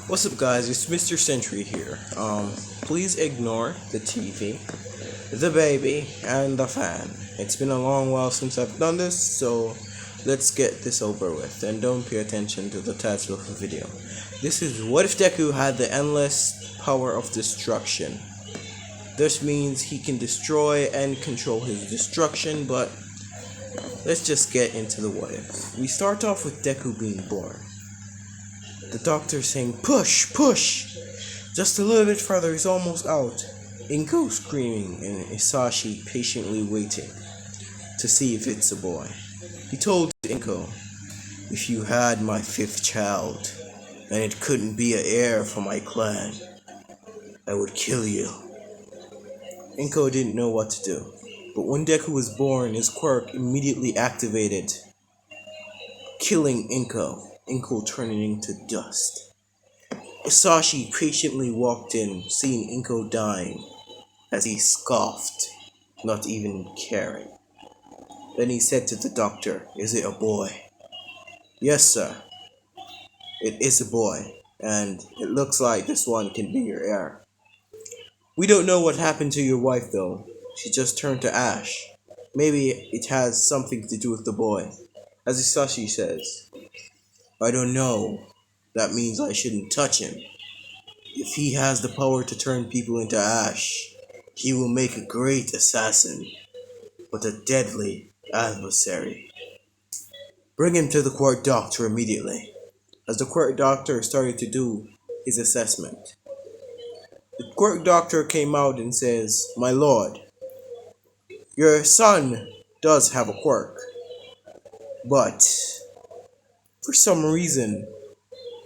What's up, guys? It's mr.Sentry here. Please ignore the TV, the baby, and the fan. It's been a long while since I've done this, so let's get this over with. And don't pay attention to the title of the video. This is what if Deku had the endless power of destruction. This means he can destroy and control his destruction, but let's just get into the what if. We start off with Deku being born. The doctor saying, "Push, push! Just a little bit further, he's almost out." Inko screaming and Isashi patiently waiting to see if it's a boy. He told Inko, "If you had my fifth child, and it couldn't be an heir for my clan, I would kill you." Inko didn't know what to do, but when Deku was born, his quirk immediately activated, killing Inko turning into dust. Isashi patiently walked in, seeing Inko dying, as he scoffed, not even caring. Then he said to the doctor, "Is it a boy?" "Yes, sir, it is a boy, and it looks like this one can be your heir. We don't know what happened to your wife, though. She just turned to ash. Maybe it has something to do with the boy." As Isashi says, "I don't know. That means I shouldn't touch him. If he has the power to turn people into ash, he will make a great assassin, but a deadly adversary. Bring him to the court doctor immediately." As the court doctor started to do his assessment, the court doctor came out and says, "My lord, your son does have a quirk, but for some reason,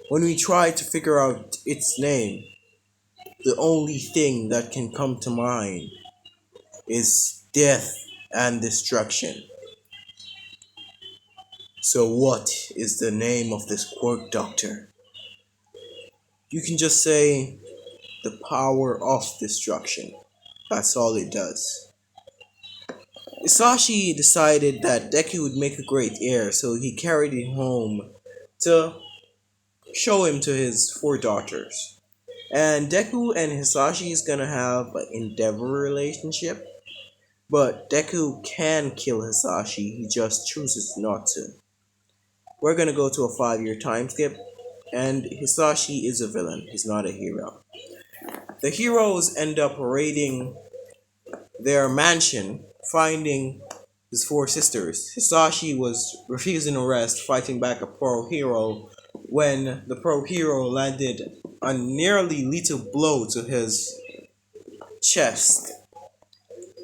when we try to figure out its name, the only thing that can come to mind is death and destruction. So what is the name of this quirk, doctor?" "You can just say the power of destruction. That's all it does." Isashi decided that Deku would make a great heir, so he carried him home to show him to his four daughters. And Deku and Hisashi is gonna have an endeavor relationship, but Deku can kill Hisashi, he just chooses not to. We're gonna go to a 5-year time skip, and Hisashi is a villain, he's not a hero. The heroes end up raiding their mansion, finding his four sisters. Hisashi was refusing arrest, fighting back a pro hero when the pro hero landed a nearly lethal blow to his chest.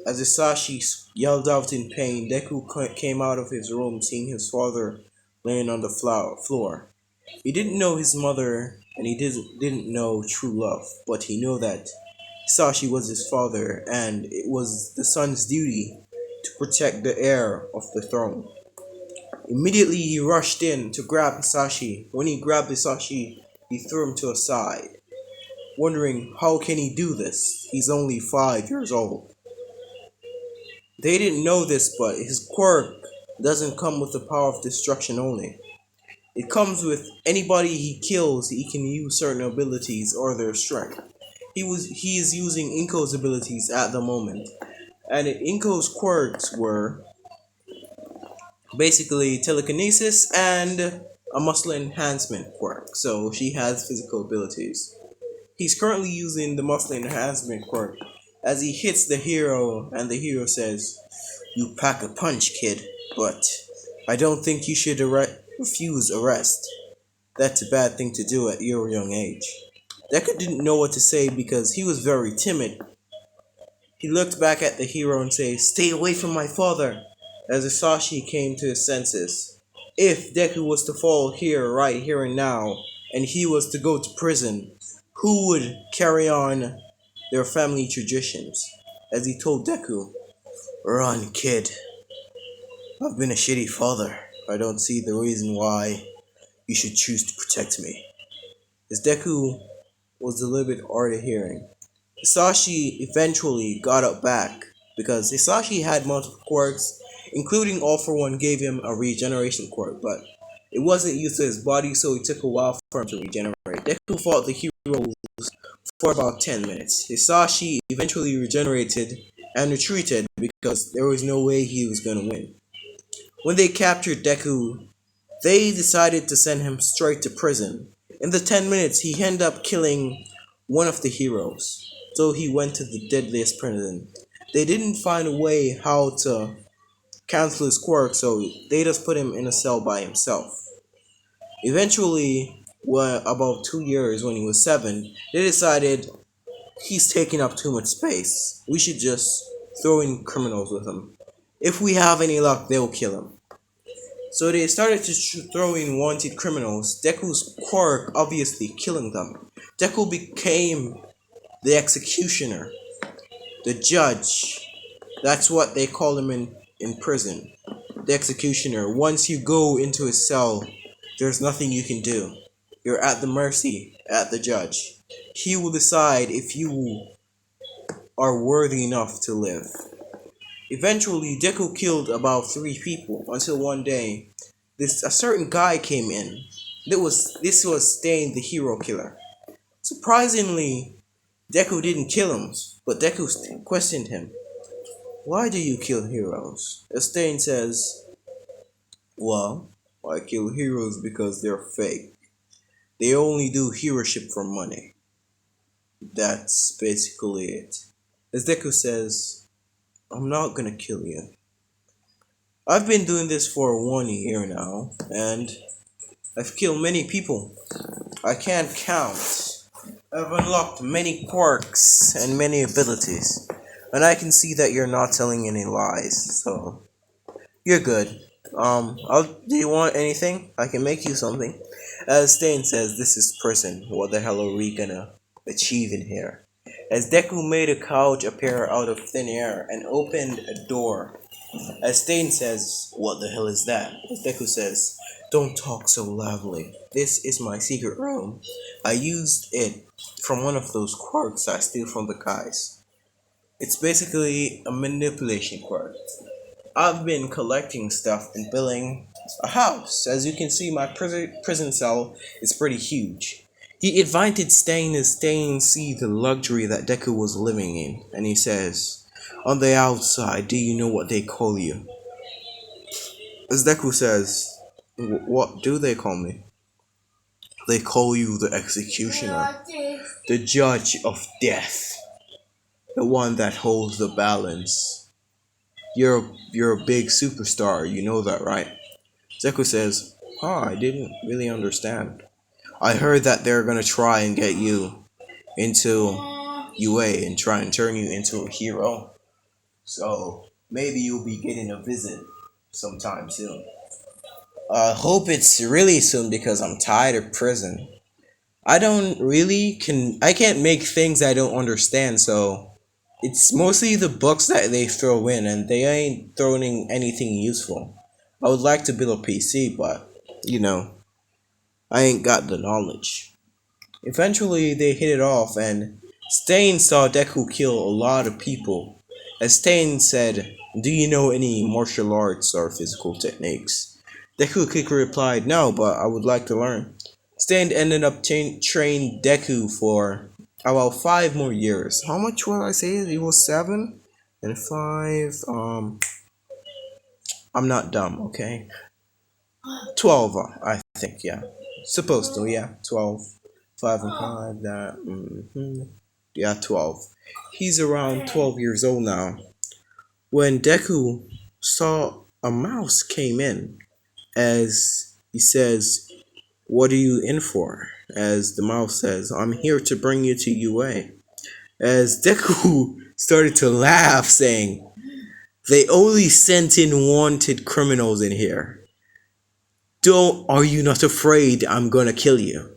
As Hisashi yelled out in pain, Deku came out of his room, seeing his father laying on the floor. He didn't know his mother, and he didn't know true love, but he knew that Hisashi was his father, and it was the son's duty to protect the heir of the throne. Immediately he rushed in to grab Hisashi. When he grabbed Hisashi, he threw him to a side, wondering how can he do this? He's only 5 years old. They didn't know this, but his quirk doesn't come with the power of destruction only. It comes with anybody he kills, he can use certain abilities or their strength. He is using Inko's abilities at the moment. And Inko's quirks were basically telekinesis and a muscle enhancement quirk. So she has physical abilities. He's currently using the muscle enhancement quirk as he hits the hero, and the hero says, "You pack a punch, kid, but I don't think you should refuse arrest. That's a bad thing to do at your young age." Deku didn't know what to say because he was very timid. He looked back at the hero and said, "Stay away from my father," as Isashi came to his senses. If Deku was to fall here, right here and now, and he was to go to prison, who would carry on their family traditions? As he told Deku, "Run, kid. I've been a shitty father. I don't see the reason why you should choose to protect me." As Deku was a little bit hard of hearing, Hisashi eventually got up back because Hisashi had multiple quirks, including All for One gave him a regeneration quirk, but It wasn't used to his body, so it took a while for him to regenerate. Deku fought the heroes for about 10 minutes. Hisashi eventually regenerated and retreated because there was no way he was going to win. When they captured Deku, they decided to send him straight to prison. In the 10 minutes, he ended up killing one of the heroes. So he went to the deadliest prison. They didn't find a way how to cancel his quirk, so they just put him in a cell by himself. Eventually, about 2 years when he was 7, they decided he's taking up too much space. We should just throw in criminals with him. If we have any luck, they'll kill him. So they started to throw in wanted criminals. Deku's quirk obviously killing them. Deku became the executioner, the judge. That's what they call him in prison. The executioner. Once you go into his cell, there's nothing you can do. You're at the mercy at the judge. He will decide if you are worthy enough to live. Eventually, Deku killed about 3 people until one day, a certain guy came in. This was Stain, the hero killer. Surprisingly, Deku didn't kill him, but Deku questioned him. Why do you kill heroes? Stain says, well, I kill heroes because they're fake. They only do heroship for money. That's basically it. As Deku says, I'm not gonna kill you. I've been doing this for 1 year now, and I've killed many people. I can't count. I've unlocked many quirks and many abilities. And I can see that you're not telling any lies, so you're good. Do you want anything? I can make you something. As Stain says, this is prison. What the hell are we gonna achieve in here? As Deku made a couch appear out of thin air and opened a door. As Stain says, what the hell is that? As Deku says, don't talk so loudly. This is my secret room. I used it from one of those quirks I steal from the guys. It's basically a manipulation quirk. I've been collecting stuff and building a house. As you can see, my prison cell is pretty huge. He invited Stain as Stain see the luxury that Deku was living in, and he says, on the outside, do you know what they call you? As Deku says, what do they call me? They call you the executioner, the judge of death, the one that holds the balance. You're a big superstar, you know that, right? Deku says, I didn't really understand. I heard that they're gonna try and get you into UA and try and turn you into a hero. So maybe you'll be getting a visit sometime soon. I hope it's really soon because I'm tired of prison. I can't make things I don't understand, so it's mostly the books that they throw in and they ain't throwing in anything useful. I would like to build a PC, but I ain't got the knowledge. Eventually they hit it off and Stain saw Deku kill a lot of people. As Stain said, do you know any martial arts or physical techniques? Deku quickly replied, no, but I would like to learn. Stain ended up trained Deku for about 5 more years. How much will I say? It was 7 and 5. I'm not dumb, okay? 12, I think, yeah. Supposed to, yeah. 12. 5 and 5, that. Yeah, 12. He's around 12 years old now. When Deku saw a mouse came in, as he says, what are you in for? As the mouse says, I'm here to bring you to UA. As Deku started to laugh, saying, they only sent in wanted criminals in here. Are you not afraid I'm gonna kill you?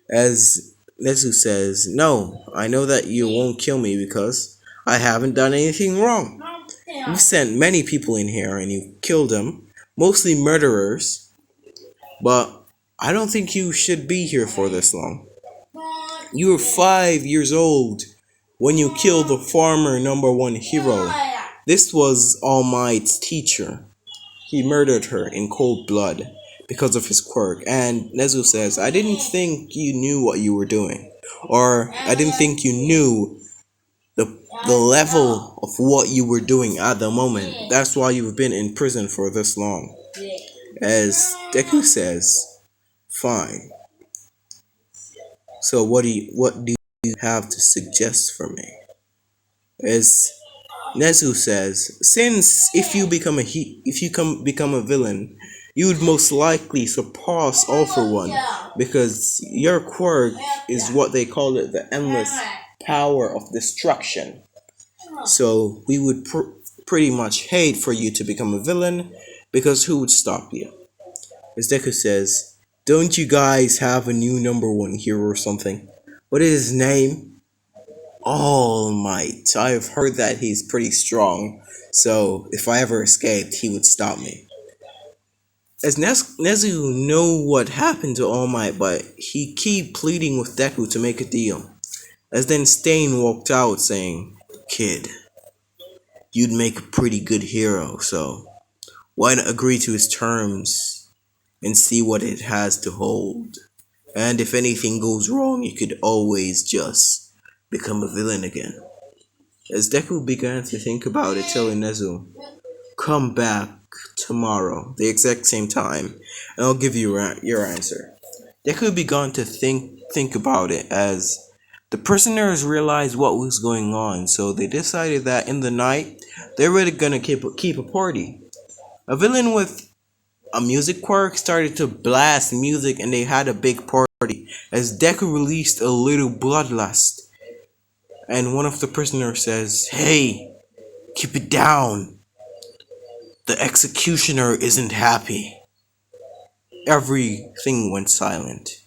As Nezu says, no, I know that you won't kill me because I haven't done anything wrong. You sent many people in here and you killed them, mostly murderers, but I don't think you should be here for this long. You were 5 years old when you killed the former #1 hero. This was All Might's teacher. He murdered her in cold blood. because of his quirk. And Nezu says, I didn't think you knew what you were doing. Or I didn't think you knew the, the level of what you were doing at the moment. That's why you've been in prison for this long. As Deku says, fine. So what do you have to suggest for me? As Nezu says, since if you become a villain, you would most likely surpass All for One, because your quirk is what they call it, the endless power of destruction. So we would pretty much hate for you to become a villain, because who would stop you? As Deku says, don't you guys have a new number one hero or something? What is his name? All Might. I've heard that he's pretty strong, so if I ever escaped, he would stop me. As Nezu know what happened to All Might, but he keep pleading with Deku to make a deal. As then Stain walked out saying, Kid, you'd make a pretty good hero, so why not agree to his terms and see what it has to hold? And if anything goes wrong, you could always just become a villain again. As Deku began to think about it, telling Nezu, come back tomorrow, the exact same time, and I'll give you your answer. Deku began to think about it as the prisoners realized what was going on, so they decided that in the night, they were gonna keep a party. A villain with a music quirk started to blast music and they had a big party as Deku released a little bloodlust. And one of the prisoners says, hey, keep it down. The executioner isn't happy. Everything went silent.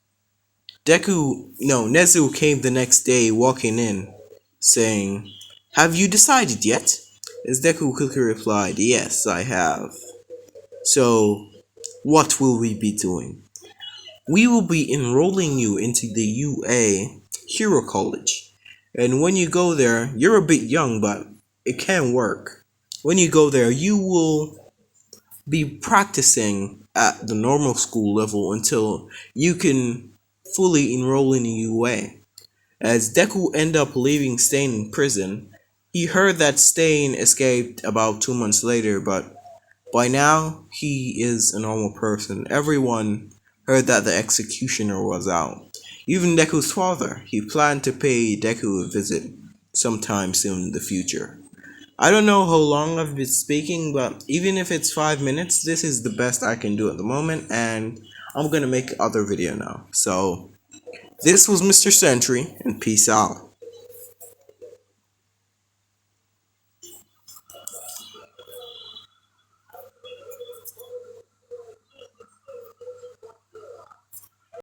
Nezu came the next day walking in, saying, have you decided yet? As Deku quickly replied, yes, I have. So, what will we be doing? We will be enrolling you into the UA Hero College. And when you go there, you're a bit young, but it can work. When you go there, you will be practicing at the normal school level until you can fully enroll in the UA. As Deku ended up leaving Stain in prison, he heard that Stain escaped about 2 months later, but by now he is a normal person. Everyone heard that the executioner was out. Even Deku's father, he planned to pay Deku a visit sometime soon in the future. I don't know how long I've been speaking, but even if it's 5 minutes, this is the best I can do at the moment, and I'm gonna make other video now. So, this was Mr. Sentry, and peace out.